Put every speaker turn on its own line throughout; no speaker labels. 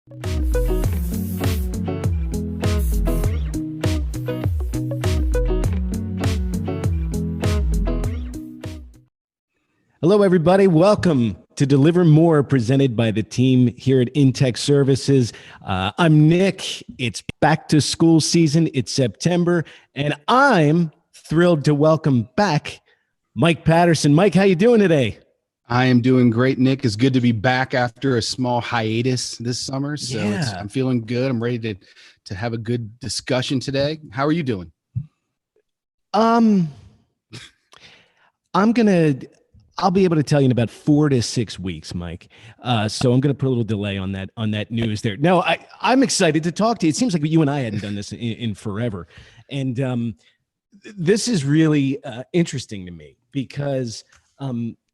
Hello, everybody. Welcome to Deliver More, presented by the team here at InTech Services. I'm Nick. It's back to school season. It's September, and I'm thrilled to welcome back Mike Patterson. Mike, how you doing today?
I am doing great, Nick. It's good to be back after a small hiatus this summer. So I'm feeling good. I'm ready to have a good discussion today. How are you doing?
I'll be able to tell you in about 4 to 6 weeks, Mike. So I'm going to put a little delay on that news there. No, I'm excited to talk to you. It seems like you and I hadn't done this in forever. And this is really interesting to me because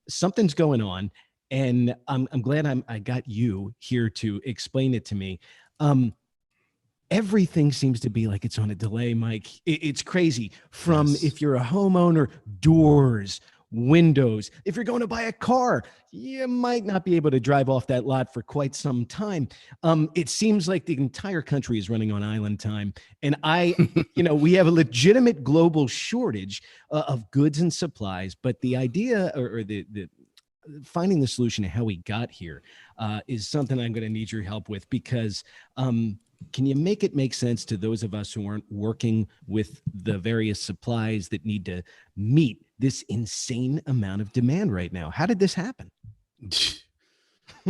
something's going on, and I'm glad I got you here to explain it to me. Everything seems to be like it's on a delay, Mike. It's crazy. From if you're a homeowner, doors, windows. If you're going to buy a car, you might not be able to drive off that lot for quite some time. It seems like the entire country is running on island time. And we have a legitimate global shortage of goods and supplies, but the idea or the finding the solution to how we got here is something I'm going to need your help with, because can you make it make sense to those of us who aren't working with the various supplies that need to meet this insane amount of demand right now? How did this happen?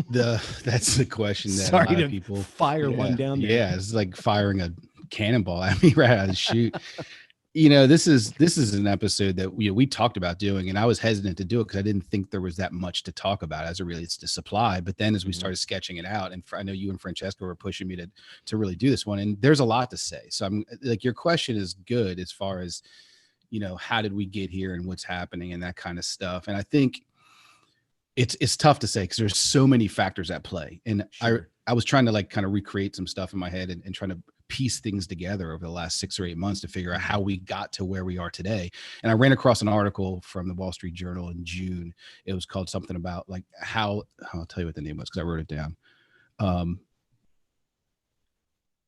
That's the question that
Sorry
a lot
to
of people
fire one down there.
Yeah, it's like firing a cannonball at me right out of the chute. This is an episode that we talked about doing, and I was hesitant to do it because I didn't think there was that much to talk about as it relates to supply. But then as we started sketching it out, and I know you and Francesca were pushing me to really do this one, and there's a lot to say. So I'm like, your question is good as far as, how did we get here and what's happening and that kind of stuff. And I think it's tough to say because there's so many factors at play. And sure. I was trying to kind of recreate some stuff in my head and trying to piece things together over the last 6 or 8 months to figure out how we got to where we are today. And I ran across an article from the Wall Street Journal in June. It was called something about I'll tell you what the name was because I wrote it down.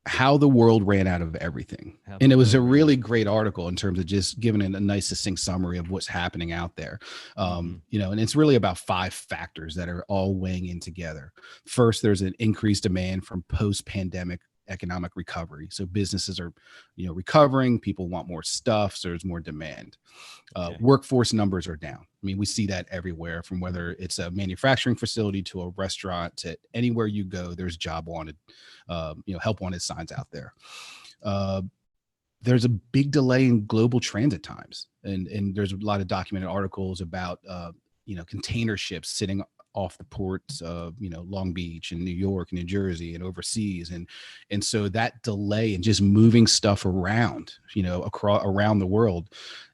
How the world ran out of everything. And it was a really great article in terms of just giving it a nice succinct summary of what's happening out there. And it's really about 5 factors that are all weighing in together. First, there's an increased demand from post-pandemic economic recovery. So businesses are, recovering, people want more stuff, so there's more demand. Workforce numbers are down. I mean, we see that everywhere, from whether it's a manufacturing facility to a restaurant to anywhere you go, there's job wanted, help wanted signs out there. There's a big delay in global transit times. And there's a lot of documented articles about, container ships sitting off the ports of, Long Beach and New York and New Jersey and overseas. And so that delay and just moving stuff around, around the world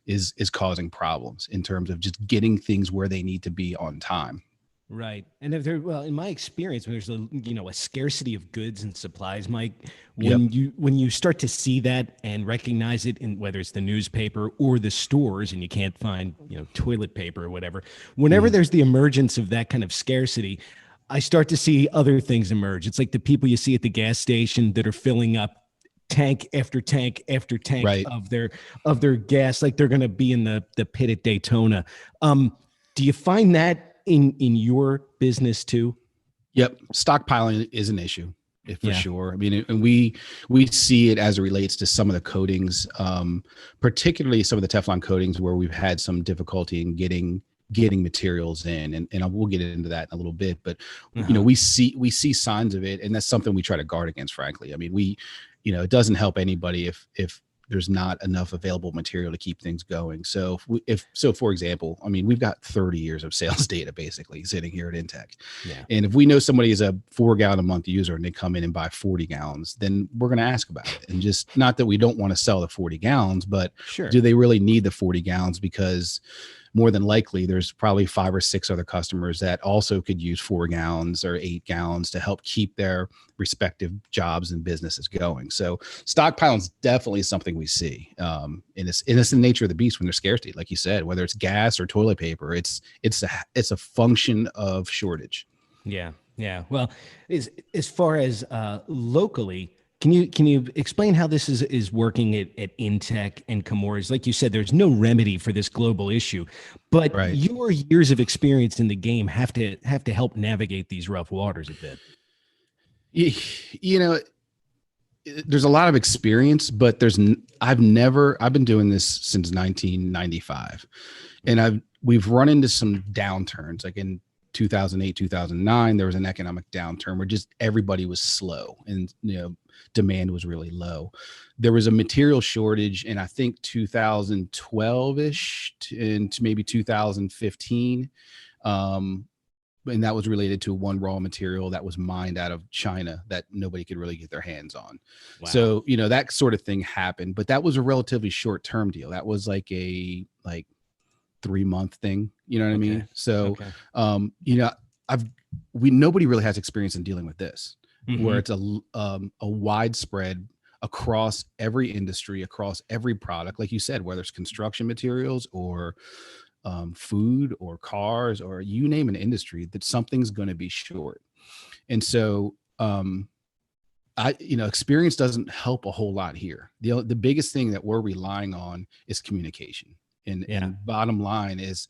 is causing problems in terms of just getting things where they need to be on time.
Right. And in my experience, when there's a scarcity of goods and supplies, Mike, when you start to see that and recognize it in whether it's the newspaper or the stores, and you can't find, toilet paper or whatever, whenever there's the emergence of that kind of scarcity, I start to see other things emerge. It's like the people you see at the gas station that are filling up tank after tank after tank of their gas, like they're going to be in the pit at Daytona. Do you find that in your business too?
Yep. Stockpiling is an issue, for sure. I mean, and we see it as it relates to some of the coatings, particularly some of the Teflon coatings where we've had some difficulty in getting materials in, and we'll get into that in a little bit, but we see signs of it, and that's something we try to guard against, frankly. I mean, it doesn't help anybody if there's not enough available material to keep things going. So for example, I mean, we've got 30 years of sales data basically sitting here at InTech. Yeah. And if we know somebody is a 4 gallon a month user and they come in and buy 40 gallons, then we're going to ask about it. And just not that we don't want to sell the 40 gallons, but do they really need the 40 gallons? Because more than likely there's probably 5 or 6 other customers that also could use 4 gallons or 8 gallons to help keep their respective jobs and businesses going. So stockpiling is definitely something we see. And it's the nature of the beast when there's scarcity, like you said, whether it's gas or toilet paper, it's a function of shortage.
Yeah. Yeah. Well, as far as locally, can you explain how this is working at Intech and Chemours? Like you said, there's no remedy for this global issue, but
Right.
your years of experience in the game have to help navigate these rough waters a bit.
You know, there's a lot of experience, but I've been doing this since 1995, and we've run into some downturns. Like in 2008, 2009, there was an economic downturn where just everybody was slow, and demand was really low. There was a material shortage in, I think, 2012ish into maybe 2015. And that was related to one raw material that was mined out of China that nobody could really get their hands on. Wow. So, that sort of thing happened, but that was a relatively short-term deal. That was like a 3-month thing. You know what I mean? So, nobody really has experience in dealing with this, where it's a widespread across every industry, across every product, like you said, whether it's construction materials or food or cars, or you name an industry, that something's going to be short. And so experience doesn't help a whole lot here. The biggest thing that we're relying on is communication. And bottom line is,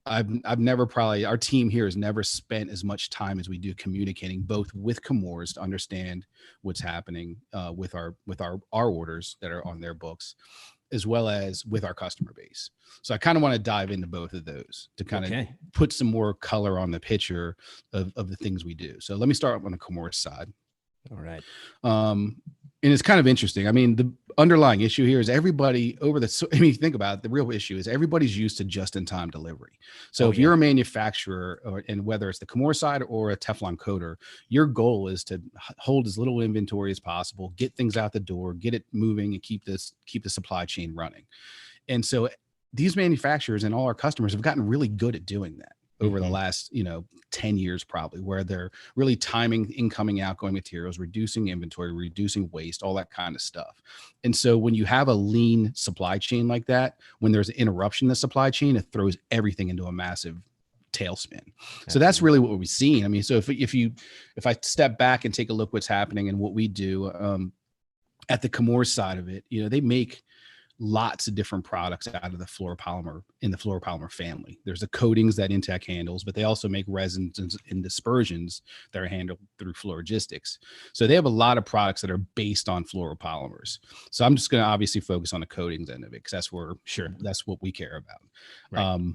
I've never our team here has never spent as much time as we do communicating both with Chemours to understand what's happening with our orders that are on their books, as well as with our customer base. So I kind of want to dive into both of those to kind of put some more color on the picture of the things we do. So let me start on the Chemours side.
All right.
And it's kind of interesting. I mean, the underlying issue here is everybody think about it, the real issue is everybody's used to just-in-time delivery. So if you're a manufacturer, and whether it's the Chemours side or a Teflon coater, your goal is to hold as little inventory as possible, get things out the door, get it moving, and keep the supply chain running. And so these manufacturers and all our customers have gotten really good at doing that over the last 10 years, probably, where they're really timing incoming, outgoing materials, reducing inventory, reducing waste, all that kind of stuff. And so when you have a lean supply chain like that, when there's an interruption in the supply chain, it throws everything into a massive tailspin. So that's really what we've seen. I mean, so if I step back and take a look what's happening and what we do at the Chemours side of it, they make lots of different products out of the fluoropolymer family. There's the coatings that Intech handles, but they also make resins and dispersions that are handled through Fluorogistics. So they have a lot of products that are based on fluoropolymers. So I'm just going to obviously focus on the coatings end of it, because that's what we care about. Right.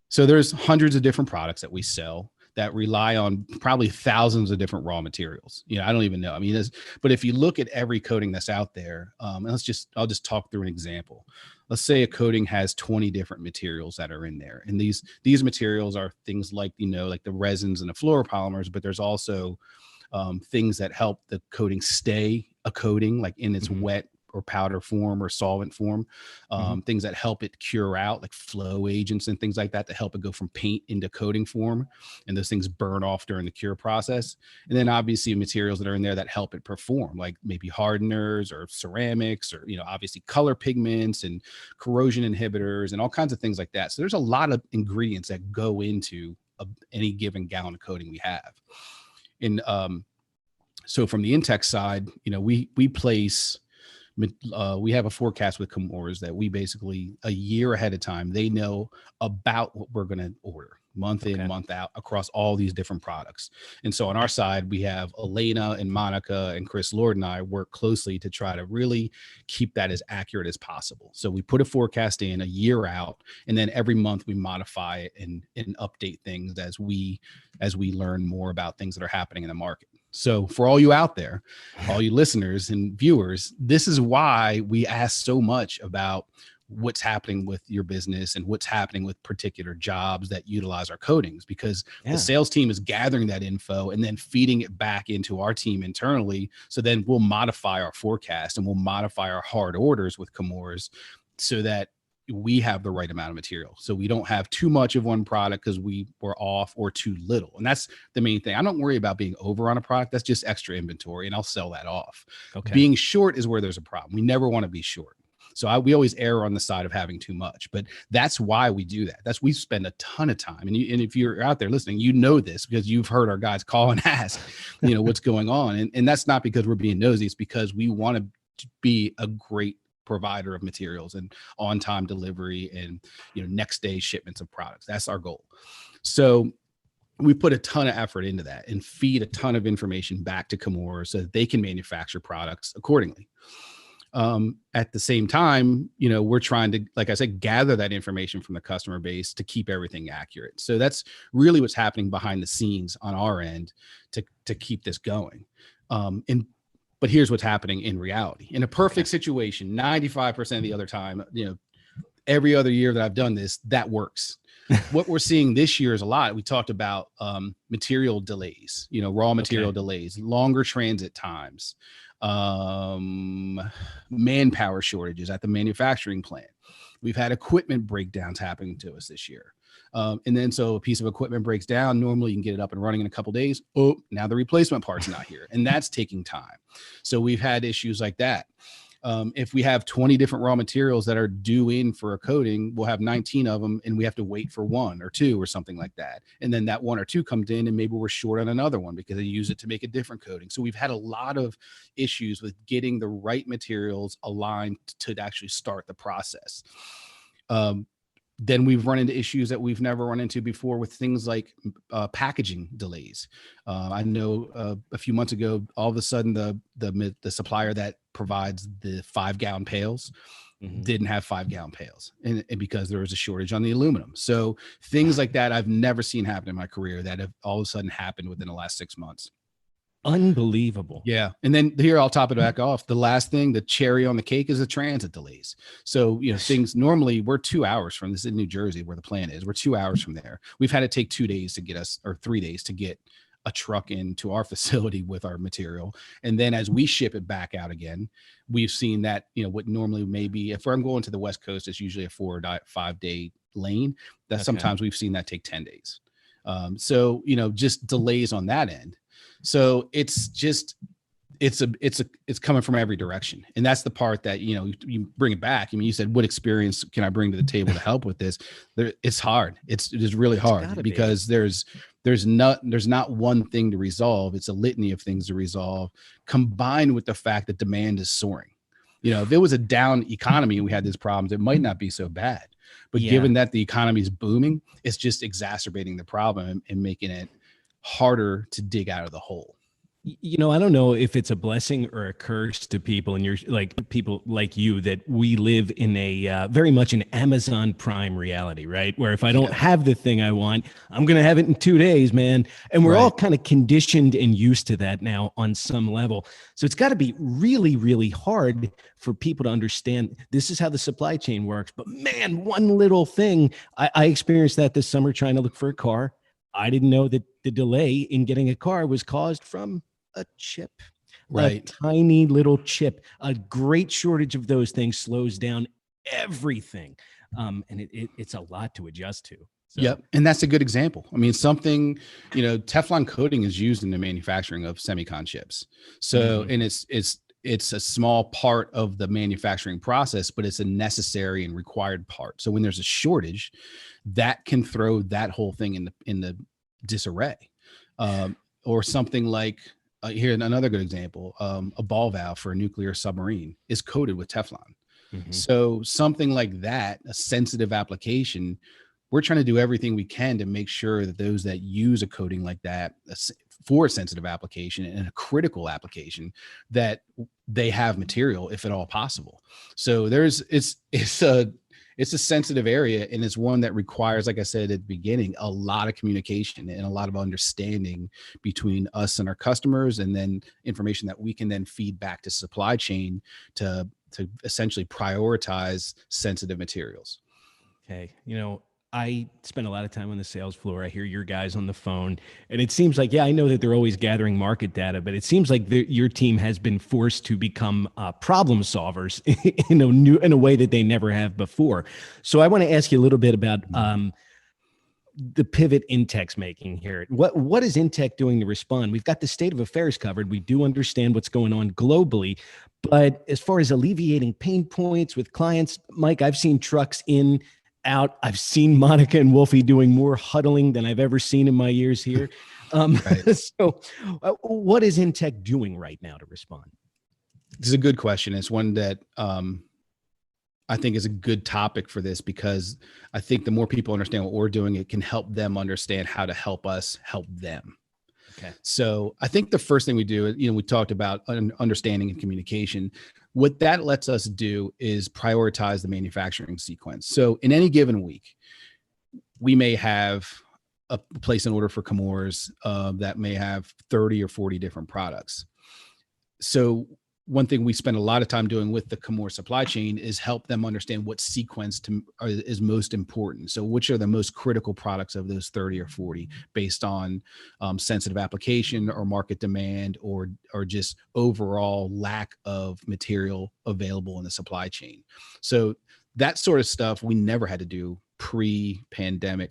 So there's hundreds of different products that we sell that rely on probably thousands of different raw materials. I don't even know. I mean, but if you look at every coating that's out there, and I'll just talk through an example. Let's say a coating has 20 different materials that are in there. And these materials are things like the resins and the fluoropolymers, but there's also things that help the coating stay a coating, like in its wet or powder form or solvent form, things that help it cure out, like flow agents and things like that, to help it go from paint into coating form. And those things burn off during the cure process. And then obviously materials that are in there that help it perform, like maybe hardeners or ceramics, or, obviously color pigments and corrosion inhibitors and all kinds of things like that. So there's a lot of ingredients that go into any given gallon of coating we have. And so from the Intech side, we place... we have a forecast with Chemours that we basically, a year ahead of time, they know about what we're going to order month in, month out, across all these different products. And so on our side, we have Elena and Monica and Chris Lord and I work closely to try to really keep that as accurate as possible. So we put a forecast in a year out, and then every month we modify it and update things as we learn more about things that are happening in the market. So for all you out there, all you listeners and viewers, this is why we ask so much about what's happening with your business and what's happening with particular jobs that utilize our coatings, because the sales team is gathering that info and then feeding it back into our team internally. So then we'll modify our forecast and we'll modify our hard orders with Chemours so that we have the right amount of material. So we don't have too much of one product because we were off, or too little. And that's the main thing. I don't worry about being over on a product. That's just extra inventory, and I'll sell that off. Okay. Being short is where there's a problem. We never want to be short. So we always err on the side of having too much, but that's why we do that. We spend a ton of time. And if you're out there listening, you know this because you've heard our guys call and ask, what's going on. And that's not because we're being nosy. It's because we want to be a great provider of materials and on-time delivery and, next day shipments of products. That's our goal. So we put a ton of effort into that and feed a ton of information back to Chemours so that they can manufacture products accordingly. At the same time, we're trying to, like I said, gather that information from the customer base to keep everything accurate. So that's really what's happening behind the scenes on our end to keep this going. But here's what's happening in reality. In a perfect situation, 95% of the other time, every other year that I've done this, that works. What we're seeing this year is a lot. We talked about material delays, raw material delays, longer transit times, manpower shortages at the manufacturing plant. We've had equipment breakdowns happening to us this year. And then so a piece of equipment breaks down. Normally you can get it up and running in a couple of days. Oh, now the replacement part's not here. And that's taking time. So we've had issues like that. If we have 20 different raw materials that are due in for a coating, we'll have 19 of them and we have to wait for 1 or 2 or something like that. And then that 1 or 2 comes in and maybe we're short on another one because they use it to make a different coating. So we've had a lot of issues with getting the right materials aligned to actually start the process. Then we've run into issues that we've never run into before with things like packaging delays. I know a few months ago, all of a sudden the supplier that provides the 5-gallon pails didn't have 5-gallon pails, and because there was a shortage on the aluminum. So things like that I've never seen happen in my career that have all of a sudden happened within the last 6 months.
Unbelievable.
Yeah. And then here I'll top it back off. The last thing, the cherry on the cake, is the transit delays. So, things normally we're 2 hours from this in New Jersey where the plant is. We're 2 hours from there. We've had to take 2 days to get us, or 3 days to get a truck into our facility with our material. And then as we ship it back out again, we've seen that, what normally maybe if I'm going to the West Coast, it's usually a 4 or 5 day lane. That sometimes we've seen that take 10 days. So, just delays on that end. So it's coming from every direction. And that's the part that, you bring it back. I mean, you said, what experience can I bring to the table to help with this? It's hard. It is really hard because there's not one thing to resolve. It's a litany of things to resolve, combined with the fact that demand is soaring. If it was a down economy and we had these problems, it might not be so bad. But given that the economy is booming, it's just exacerbating the problem and making it harder to dig out of the hole.
I don't know if it's a blessing or a curse to people, and you're like people like you, that we live in a very much an Amazon Prime reality, right? Where if I don't have the thing I want, I'm going to have it in 2 days, man. And we're all kind of conditioned and used to that now on some level. So it's got to be really, really hard for people to understand this is how the supply chain works. But man, one little thing, I experienced that this summer trying to look for a car. I didn't know that the delay in getting a car was caused from a chip, a tiny little chip. A great shortage of those things slows down everything. And it's a lot to adjust to. So.
Yep. And that's a good example. I mean, something, Teflon coating is used in the manufacturing of semicon chips. So, and it's a small part of the manufacturing process, but it's a necessary and required part. So when there's a shortage, that can throw that whole thing in the disarray. Or something like here, another good example, a ball valve for a nuclear submarine is coated with Teflon. So something like that, a sensitive application, we're trying to do everything we can to make sure that those that use a coating like that for a sensitive application and a critical application, that they have material if at all possible. So it's a sensitive area, and it's one that requires, like I said at the beginning, a lot of communication and a lot of understanding between us and our customers, and then information that we can then feed back to supply chain to essentially prioritize sensitive materials.
Okay. I spend a lot of time on the sales floor. I hear your guys on the phone, and it seems like, I know that they're always gathering market data, but it seems like your team has been forced to become problem solvers in a way that they never have before. So I want to ask you a little bit about the pivot Intech's making here. What is Intech doing to respond? We've got the state of affairs covered. We do understand what's going on globally, But as far as alleviating pain points with clients, Mike, I've seen trucks in, out. I've seen Monica and Wolfie doing more huddling than I've ever seen in my years here.
Right.
So what is Intech doing right now to respond?
This is a good question. It's one that I think is a good topic for this, because I think the more people understand what we're doing, it can help them understand how to help us help them.
Okay.
So I think the first thing we do, we talked about understanding and communication. What that lets us do is prioritize the manufacturing sequence. So in any given week, we may have a place an order for Chemours that may have 30 or 40 different products. So one thing we spend a lot of time doing with the Chemours supply chain is help them understand what sequence is most important. So which are the most critical products of those 30 or 40 based on sensitive application or market demand or just overall lack of material available in the supply chain. So that sort of stuff we never had to do pre-pandemic,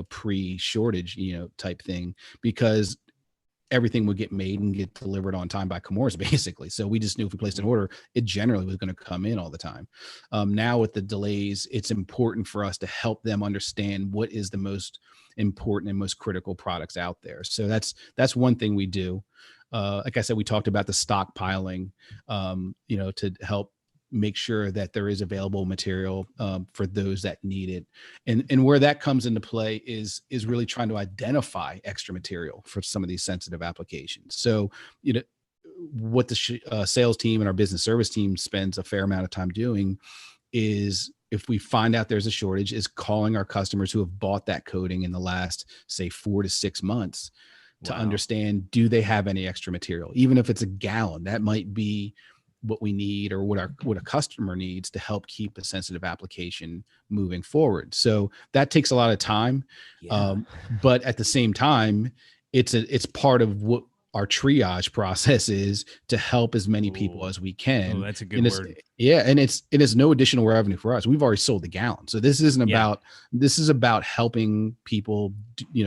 pre-shortage, type thing, because everything would get made and get delivered on time by Chemours, basically. So we just knew if we placed an order, it generally was going to come in all the time. Now with the delays, it's important for us to help them understand what is the most important and most critical products out there. So that's one thing we do. Like I said, we talked about the stockpiling, to help make sure that there is available material for those that need it. And where that comes into play is really trying to identify extra material for some of these sensitive applications. So, what the sales team and our business service team spends a fair amount of time doing is, if we find out there's a shortage, is calling our customers who have bought that coating in the last, say, 4 to 6 months to understand, do they have any extra material? Even if it's a gallon, that might be what we need or what a customer needs to help keep a sensitive application moving forward. So that takes a lot of time. Yeah. But at the same time, it's part of what our triage process is, to help as many people as we can.
That's a good word.
Yeah. And it is no additional revenue for us. We've already sold the gallon. So this isn't about, this is about helping people,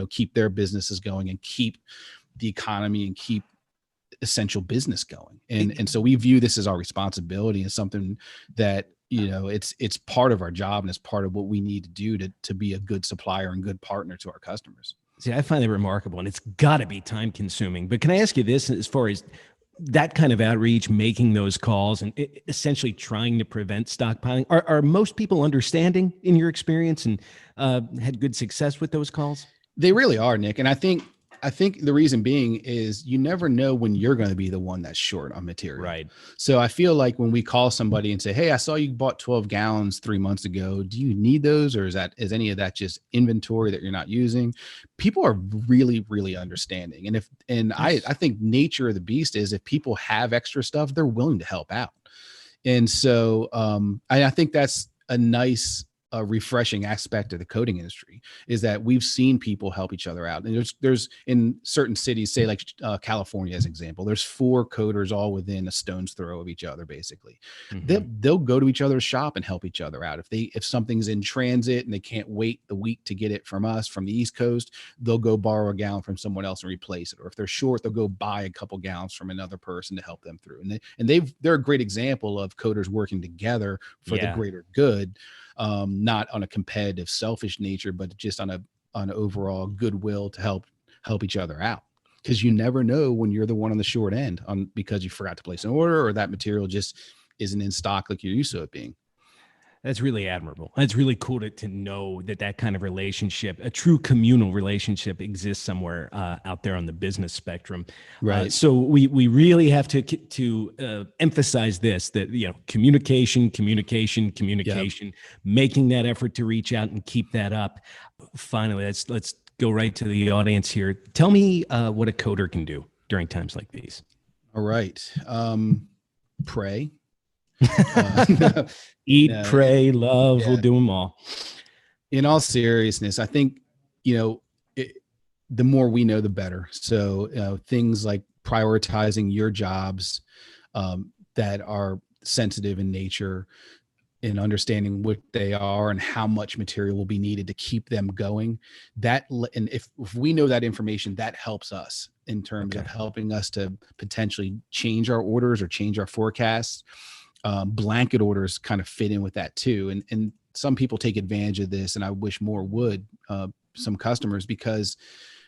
keep their businesses going and keep the economy and keep essential business going. And so we view this as our responsibility, and something that, it's part of our job, and it's part of what we need to do to be a good supplier and good partner to our customers.
See, I find it remarkable, and it's got to be time consuming. But can I ask you this, as far as that kind of outreach, making those calls and essentially trying to prevent stockpiling, are most people understanding in your experience and had good success with those calls?
They really are, Nick. And I think the reason being is you never know when you're going to be the one that's short on material.
Right.
So I feel like when we call somebody and say, hey, I saw you bought 12 gallons 3 months ago. Do you need those? Or is any of that just inventory that you're not using? People are really, really understanding. And I think nature of the beast is, if people have extra stuff, they're willing to help out. And so I think that's a nice, a refreshing aspect of the coating industry, is that we've seen people help each other out. And there's in certain cities, say like California as an example, there's 4 coaters all within a stone's throw of each other. Basically, they'll go to each other's shop and help each other out. If something's in transit and they can't wait the week to get it from us from the East Coast, they'll go borrow a gallon from someone else and replace it. Or if they're short, they'll go buy a couple gallons from another person to help them through. And they're a great example of coaters working together for the greater good. Not on a competitive, selfish nature, but just on an overall goodwill to help each other out. Because you never know when you're the one on the short end because you forgot to place an order, or that material just isn't in stock like you're used to it being.
That's really admirable. It's really cool to know that kind of relationship, a true communal relationship, exists somewhere out there on the business spectrum.
Right.
So we really have to emphasize this, that communication, making that effort to reach out and keep that up. Finally, let's go right to the audience here. Tell me what a coder can do during times like these.
All right. Pray.
Eat, pray, love, we'll do them all.
In all seriousness, I think, the more we know, the better. So things like prioritizing your jobs that are sensitive in nature, and understanding what they are and how much material will be needed to keep them going. And if we know that information, that helps us in terms of helping us to potentially change our orders or change our forecasts. Blanket orders kind of fit in with that too. And some people take advantage of this, and I wish more would, some customers, because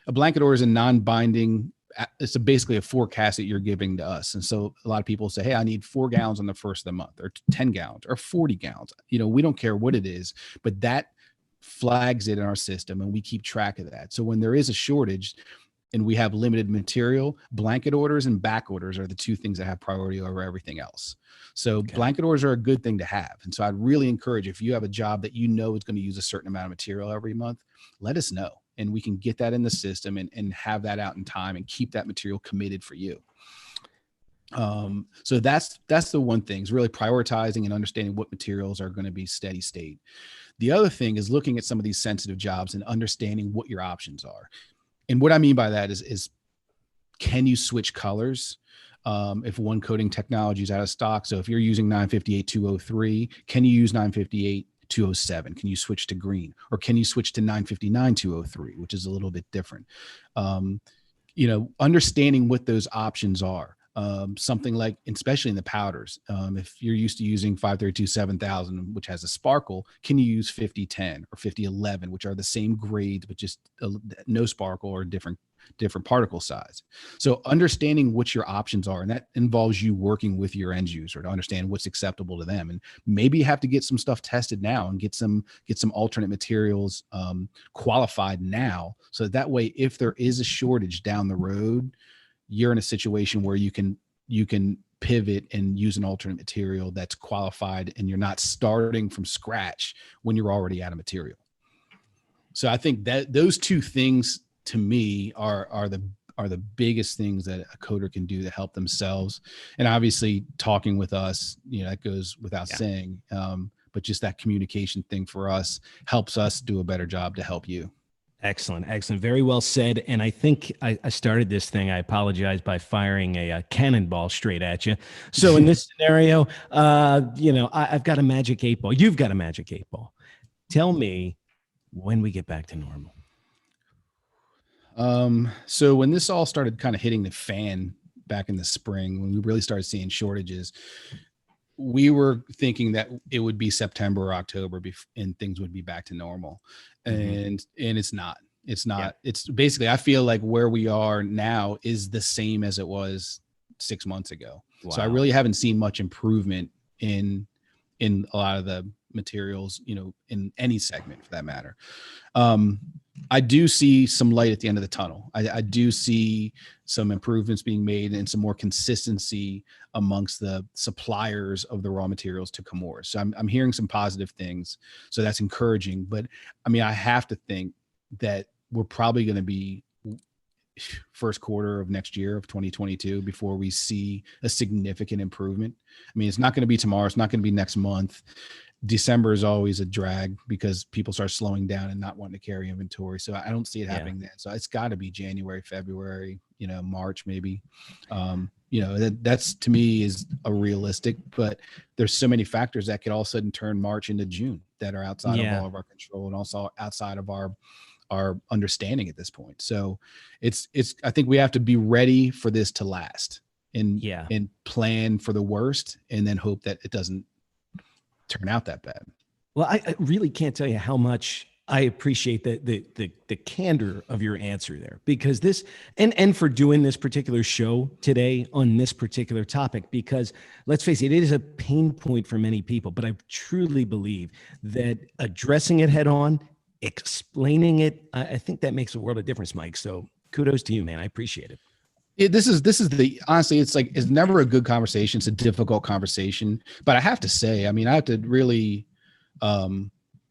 a blanket order is a non-binding, it's basically a forecast that you're giving to us. And so a lot of people say, hey, I need 4 gallons on the first of the month, or 10 gallons or 40 gallons. We don't care what it is, but that flags it in our system, and we keep track of that. So when there is a shortage and we have limited material, blanket orders and back orders are the 2 things that have priority over everything else. So blanket orders are a good thing to have. And so I'd really encourage, if you have a job that is going to use a certain amount of material every month, let us know, and we can get that in the system and have that out in time and keep that material committed for you. So that's the one thing, is really prioritizing and understanding what materials are going to be steady state. The other thing is looking at some of these sensitive jobs and understanding what your options are. And what I mean by that is can you switch colors? If one coating technology is out of stock. So if you're using 958-203, can you use 958-207? Can you switch to green, or can you switch to 959-203, which is a little bit different? Understanding what those options are. Something like, especially in the powders, if you're used to using 532-7000, which has a sparkle, can you use 5010 or 5011, which are the same grades, but just no sparkle or different particle size. So understanding what your options are, and that involves you working with your end user to understand what's acceptable to them. And maybe you have to get some stuff tested now and get some alternate materials qualified now, so that way, if there is a shortage down the road, you're in a situation where you can pivot and use an alternate material that's qualified, and you're not starting from scratch when you're already out of material. So I think that those 2 things to me are the biggest things that a coder can do to help themselves. And obviously talking with us, that goes without saying, but just that communication thing for us helps us do a better job to help you.
Excellent. Very well said. And I think I started this thing, I apologize, by firing a cannonball straight at you. So in this scenario, I've got a magic 8 ball. You've got a magic 8 ball. Tell me when we get back to normal.
So when this all started kind of hitting the fan back in the spring, when we really started seeing shortages, we were thinking that it would be September or October and things would be back to normal. And it's not. It's basically, I feel like where we are now is the same as it was 6 months ago. Wow. So I really haven't seen much improvement in a lot of the materials, in any segment for that matter. I do see some light at the end of the tunnel. I do see some improvements being made and some more consistency amongst the suppliers of the raw materials to Chemours. So I'm hearing some positive things. So that's encouraging. But I mean, I have to think that we're probably going to be first quarter of next year of 2022 before we see a significant improvement. I mean, it's not going to be tomorrow. It's not going to be next month. December is always a drag because people start slowing down and not wanting to carry inventory. So I don't see it happening then. So it's got to be January, February, March, maybe. That's to me is a realistic, but there's so many factors that could all of a sudden turn March into June that are outside of all of our control and also outside of our understanding at this point. So I think we have to be ready for this to last and plan for the worst and then hope that it doesn't turn out that bad.
Well, I really can't tell you how much I appreciate the candor of your answer there, because this and for doing this particular show today on this particular topic, because let's face it is a pain point for many people, but I truly believe that addressing it head on, explaining it, I think that makes a world of difference, Mike. So kudos to you, man. I appreciate it.
This is honestly, it's never a good conversation. It's a difficult conversation, but I have to say, I mean, I have to really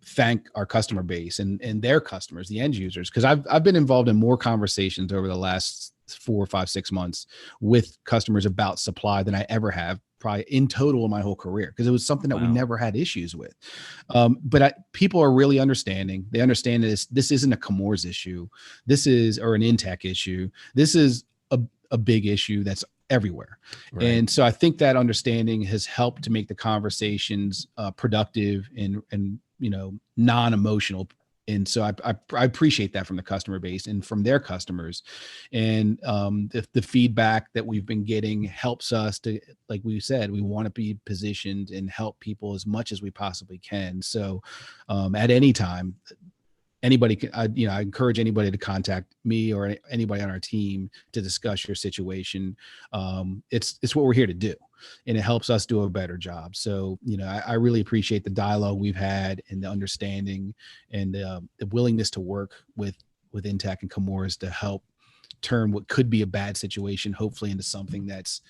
thank our customer base and their customers, the end users, because I've been involved in more conversations over the last 4, 5, 6 months with customers about supply than I ever have probably in total in my whole career, because it was something that we never had issues with. People are really understanding. They understand that this isn't a Chemours issue. Or an Intech issue. This is a big issue that's everywhere. Right. And so I think that understanding has helped to make the conversations productive and non-emotional And so I appreciate that from the customer base and from their customers. And the feedback that we've been getting helps us to, like we said, we want to be positioned and help people as much as we possibly can. So at any time, anybody can, I encourage anybody to contact me or anybody on our team to discuss your situation. It's what we're here to do, and it helps us do a better job. So, I really appreciate the dialogue we've had and the understanding and the willingness to work with Intech and Chemours to help turn what could be a bad situation, hopefully into something that's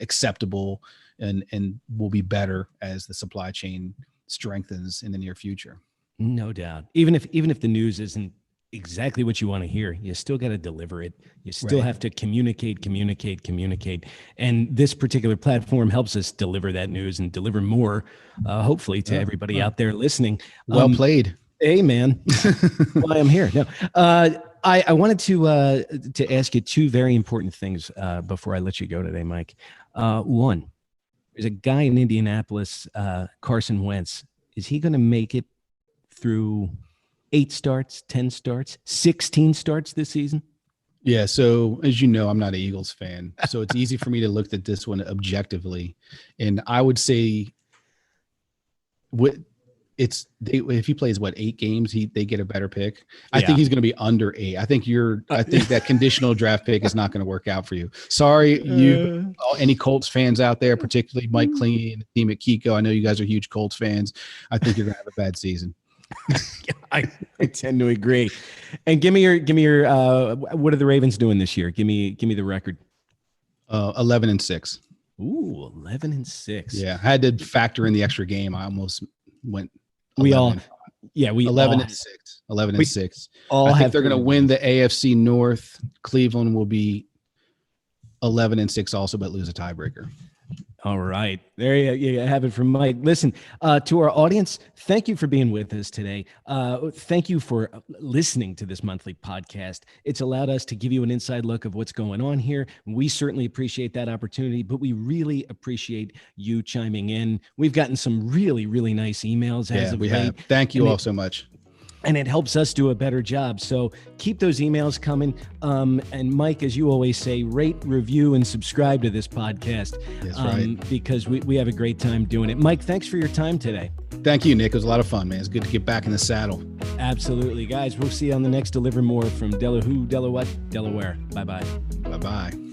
acceptable and will be better as the supply chain strengthens in the near future.
No doubt. Even if the news isn't exactly what you want to hear, you still got to deliver it. You still have to communicate. And this particular platform helps us deliver that news and deliver more, hopefully, to everybody out there listening.
Well played.
Hey, man. Why I'm here. No, I wanted to ask you two very important things before I let you go today, Mike. One, there's a guy in Indianapolis, Carson Wentz. Is he going to make it through 8 starts, 10 starts, 16 starts this season?
Yeah. So as you know, I'm not an Eagles fan, so it's easy for me to look at this one objectively. And I would say if he plays 8 games, they get a better pick. I think he's going to be under 8. I think that conditional draft pick is not going to work out for you. Sorry, any Colts fans out there, particularly Mike Clean and the team at Kiko. I know you guys are huge Colts fans. I think you're going to have a bad season.
I tend to agree. And give me your what are the Ravens doing this year? Give me the record.
11-6.
Ooh, 11-6.
Yeah, I had to factor in the extra game. I almost went.
11-6.
11-6.
I
think they're going to win the AFC North. Cleveland will be 11-6 also, but lose a tiebreaker.
All right. There you have it from Mike. Listen, to our audience, thank you for being with us today. Thank you for listening to this monthly podcast. It's allowed us to give you an inside look of what's going on here. We certainly appreciate that opportunity, but we really appreciate you chiming in. We've gotten some really, really nice emails as of late.
Have. Thank you all so much.
And it helps us do a better job. So keep those emails coming. And Mike, as you always say, rate, review, and subscribe to this podcast.
That's right.
Because we have a great time doing it. Mike, thanks for your time today.
Thank you, Nick. It was a lot of fun, man. It's good to get back in the saddle.
Absolutely. Guys, we'll see you on the next Deliver More from Delaware. Bye-bye.
Bye-bye.